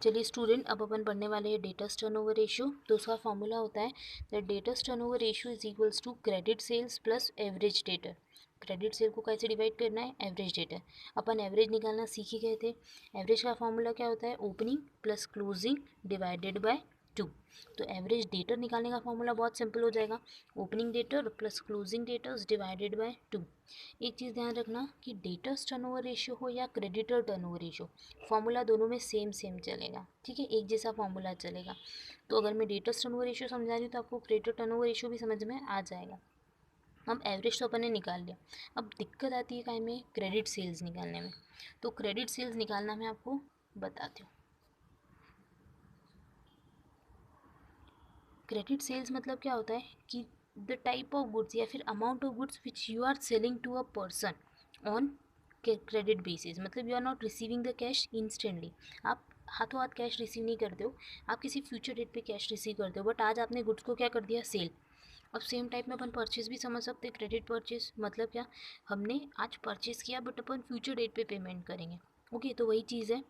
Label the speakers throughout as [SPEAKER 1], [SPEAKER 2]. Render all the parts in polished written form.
[SPEAKER 1] चलिए स्टूडेंट, अब अपन पढ़ने वाले हैं डेटर्स टर्नओवर रेशियो। तो उसका फॉर्मूला होता है that debtors turnover ratio is equals to credit sales plus average debtor. Credit sale को कैसे डिवाइड करना है, एवरेज डेटर। अपन एवरेज निकालना सीख ही गए थे। एवरेज का फॉर्मूला क्या होता है, opening plus closing divided by 2। तो एवरेज डेटर निकालने का फॉर्मूला बहुत सिंपल हो जाएगा, opening debtor plus closing debtors divided by 2। एक चीज़ ध्यान रखना कि डेटर्स टर्नओवर रेशियो हो या क्रेडिटर टर्नओवर रेशियो, फॉर्मूला दोनों में सेम सेम चलेगा, ठीक है, एक जैसा फॉर्मूला चलेगा। तो अगर मैं डेटर्स टर्नओवर रेशियो समझा रही हूँ तो आपको क्रेडिटर टर्नओवर रेशियो भी समझ में आ जाएगा। अब एवरेज तो अपन ने निकाल लिया, अब दिक्कत आती है काय में, क्रेडिट सेल्स निकालने में। तो क्रेडिट सेल्स निकालना मैं आपको बताती हूँ। क्रेडिट सेल्स मतलब क्या होता है कि द टाइप ऑफ गुड्स या फिर amount of goods which you are selling to a person on credit basis. मतलब you are not receiving the cash instantly, आप हाथों हाथ कैश रिसीव नहीं करते हो, आप किसी फ्यूचर डेट पे कैश रिसीव करते हो, बट आज आपने गुड्स को क्या कर दिया, सेल। अब सेम टाइप में अपन परचेज भी समझ सकते हैं, क्रेडिट परचेज मतलब क्या, हमने आज परचेज किया बट अपन फ्यूचर डेट पे पेमेंट करेंगे। ओके, तो वही चीज़ है।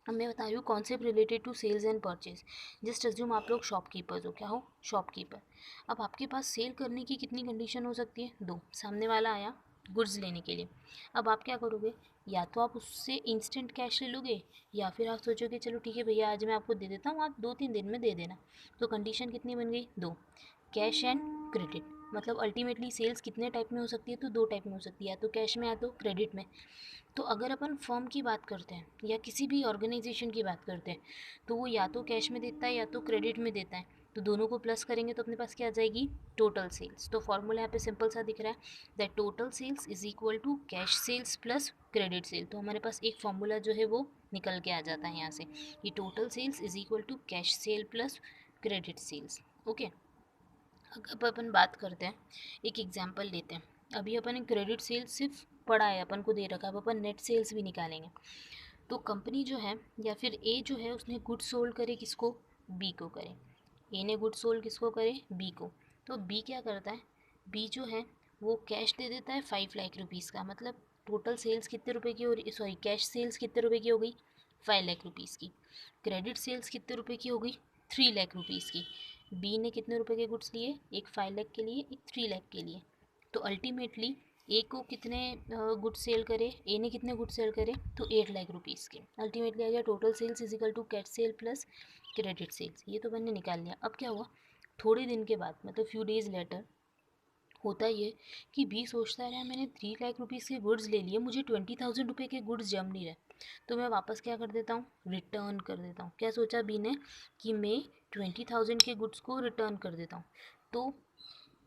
[SPEAKER 1] अब मैं बता रही हूँ concept related to sales and purchase. Just assume आप लोग शॉपकीपर्स हो, क्या हो, शॉपकीपर। अब आपके पास सेल करने की कितनी कंडीशन हो सकती है, दो। सामने वाला आया गुड्स लेने के लिए, अब आप क्या करोगे, या तो आप उससे इंस्टेंट कैश ले लोगे, या फिर आप सोचोगे चलो ठीक है भैया आज मैं आपको दे देता हूँ, आप 2-3 दिन में दे देना। तो कंडीशन कितनी बन गई, दो, कैश एंड क्रेडिट। मतलब अल्टीमेटली सेल्स कितने टाइप में हो सकती है, तो दो टाइप में हो सकती है, या तो कैश में या तो क्रेडिट में। तो अगर अपन फर्म की बात करते हैं या किसी भी ऑर्गेनाइजेशन की बात करते हैं, तो वो या तो कैश में देता है या तो क्रेडिट में देता है। तो दोनों को प्लस करेंगे तो अपने पास क्या आ जाएगी, टोटल सेल्स। तो फॉर्मूला यहाँ पे सिंपल सा दिख रहा है that total sales is equal to cash sales plus credit sale. तो हमारे पास एक फॉर्मूला जो है वो निकल के आ जाता है यहाँ से कि total sales is equal to cash sale plus credit sales. Okay, अब अपन बात करते हैं, एक एग्जांपल लेते हैं। अभी अपन ने क्रेडिट सेल्स सिर्फ पढ़ा है, अपन को दे रखा है, अब अपन नेट सेल्स भी निकालेंगे। तो कंपनी जो है या फिर ए जो है उसने गुड सोल्ड करे किसको, बी को करे। ए ने गुड सोल्ड किसको करे, बी को। तो बी क्या करता है, बी जो है वो कैश दे देता है 5 लाख रुपीज़ का। मतलब टोटल सेल्स कितने रुपए की हो रही, सॉरी कैश सेल्स कितने रुपए की हो गई, 5 लाख रुपीज़ की। क्रेडिट सेल्स कितने रुपए की हो गई, 3 लाख रुपीज़ की। बी ने कितने रुपए के गुड्स लिए, एक 5 लाख के लिए, एक 3 लाख के लिए। तो अल्टीमेटली ए को कितने गुड्स सेल करे, ए ने कितने गुड्स सेल करे, तो 8 लाख रुपीज़ के। अल्टीमेटली आ गया total sales is equal to cash sale plus credit sales. ये तो मैंने निकाल लिया। अब क्या हुआ, थोड़े दिन के बाद मतलब फ्यू डेज लेटर होता ये कि बी सोचता है मैंने 3 लाख रुपीज़ के गुड्स ले लिए, मुझे 20,000 रुपये के गुड्स जम नहीं रहे, तो मैं वापस क्या कर देता हूँ, रिटर्न कर देता हूँ। क्या सोचा बी ने कि मैं 20,000 के गुड्स को रिटर्न कर देता हूँ। तो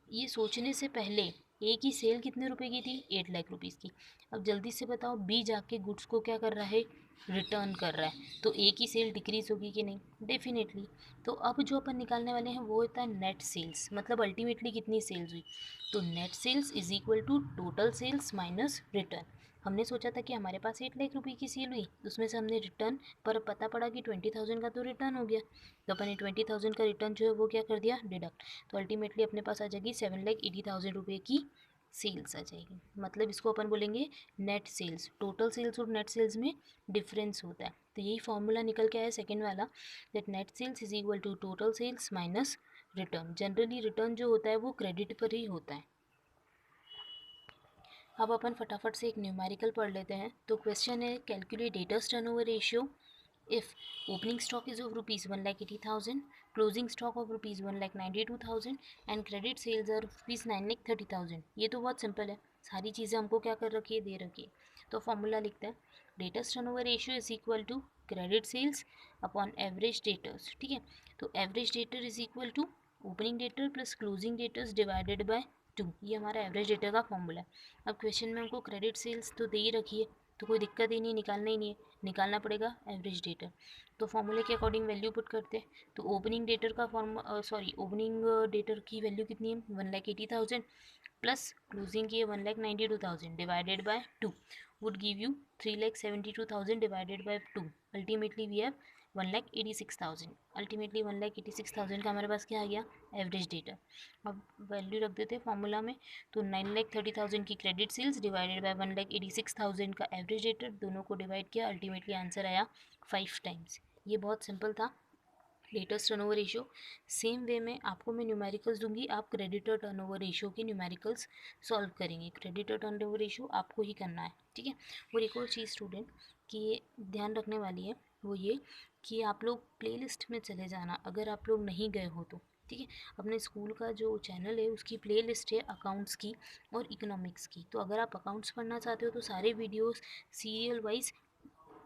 [SPEAKER 1] ये सोचने से पहले ए की सेल कितने रुपए की थी, 8 लाख रुपीज़ की। अब जल्दी से बताओ बी जाके गुड्स को क्या कर रहा है, रिटर्न कर रहा है, तो ए की सेल डिक्रीज होगी कि नहीं, डेफिनेटली। तो अब जो अपन निकालने वाले हैं वो होता है नेट सेल्स, मतलब अल्टीमेटली कितनी सेल्स हुई। तो net sales is equal to total sales minus return. हमने सोचा था कि हमारे पास 8 लाख रुपये की सेल हुई, उसमें से हमने रिटर्न पर पता पड़ा कि 20,000 का तो रिटर्न हो गया, तो अपन ने 20,000 का रिटर्न जो है वो क्या कर दिया, डिडक्ट। तो अल्टीमेटली अपने पास आ जाएगी 7,80,000 रुपये की सेल्स आ जाएगी। मतलब इसको अपन बोलेंगे नेट सेल्स। टोटल सेल्स और नेट सेल्स में डिफरेंस होता है, तो यही फॉर्मूला निकल के आया सेकेंड वाला, that net sales is equal to total sales minus return. Generally return जो होता है वो क्रेडिट पर ही होता है। अब अपन फटाफट से एक न्यूमेरिकल पढ़ लेते हैं। तो क्वेश्चन है calculate debtors turnover ratio if opening stock is of rupees 1,80,000, closing stock of rupees 1,92,000 and credit sales are rupees 9,30,000। ये तो बहुत सिंपल है, सारी चीज़ें हमको क्या कर रखी है, दे रखी है। तो फॉर्मूला लिखते हैं, debtors turnover ratio is equal to credit sales upon average debtors. ठीक है, तो average debtor is equal to opening debtor plus closing debtors divided by 2। ये हमारा एवरेज डेटर का फॉर्मूला है। अब क्वेश्चन में हमको क्रेडिट सेल्स तो दे ही रखी है, तो कोई दिक्कत ही नहीं, निकालना ही नहीं है, निकालना पड़ेगा एवरेज डेटर। तो फॉर्मूले के अकॉर्डिंग वैल्यू पुट करते हैं। तो ओपनिंग डेटर का ओपनिंग डेटर की वैल्यू कितनी है, 1,80,000 प्लस क्लोजिंग की है 1,92,000 divided by 2 would give you 3,72,000 divided by 2। Ultimately we have 1,86,000। Ultimately 1,86,000 का हमारे पास क्या आ गया, एवरेज डेटा। अब वैल्यू रख देते हैं फॉर्मूला में। तो 9,30,000 की क्रेडिट सेल्स डिवाइडेड बाय 1,86,000 का एवरेज डेटर, दोनों को डिवाइड किया, अल्टीमेटली आंसर आया 5 टाइम्स। ये बहुत सिंपल था, debtors turnover ratio. Same way में आपको मैं न्यूमेरिकल्स दूंगी, आप क्रेडिटर टर्नओवर रेशियो के न्यूमेरिकल्स सॉल्व करेंगे। क्रेडिटर टर्नओवर रेशियो आपको ही करना है, ठीक है। और एक और चीज़ स्टूडेंट कि ये ध्यान रखने वाली है, वो ये कि आप लोग प्लेलिस्ट में चले जाना अगर आप लोग नहीं गए हो तो, ठीक है। अपने स्कूल का जो चैनल है उसकी प्लेलिस्ट है अकाउंट्स की और इकोनॉमिक्स की, तो अगर आप अकाउंट्स पढ़ना चाहते हो तो सारे वीडियोस सीरियल वाइज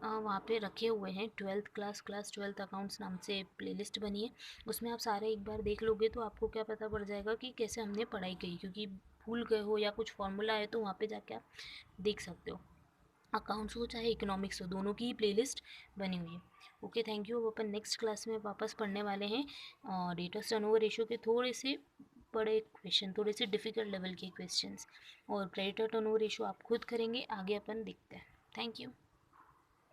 [SPEAKER 1] वहाँ पे रखे हुए हैं। क्लास 12 अकाउंट्स नाम से प्लेलिस्ट बनी है, उसमें आप सारे एक बार देख लोगे तो आपको क्या पता पड़ जाएगा कि कैसे हमने पढ़ाई की, क्योंकि भूल गए हो या कुछ फॉर्मूला है तो वहाँ पे जाके आप देख सकते हो। अकाउंट्स हो चाहे इकोनॉमिक्स हो, दोनों की ही प्लेलिस्ट बनी हुई है। Okay, thank you. अब अपन नेक्स्ट क्लास में वापस पढ़ने वाले हैं डेटर्स टर्नओवर रेशियो के थोड़े से बड़े क्वेश्चन, थोड़े से डिफिकल्ट लेवल के क्वेश्चंस, और क्रेडिटर टर्नओवर रेशियो आप खुद करेंगे। आगे अपन देखते हैं। Thank you.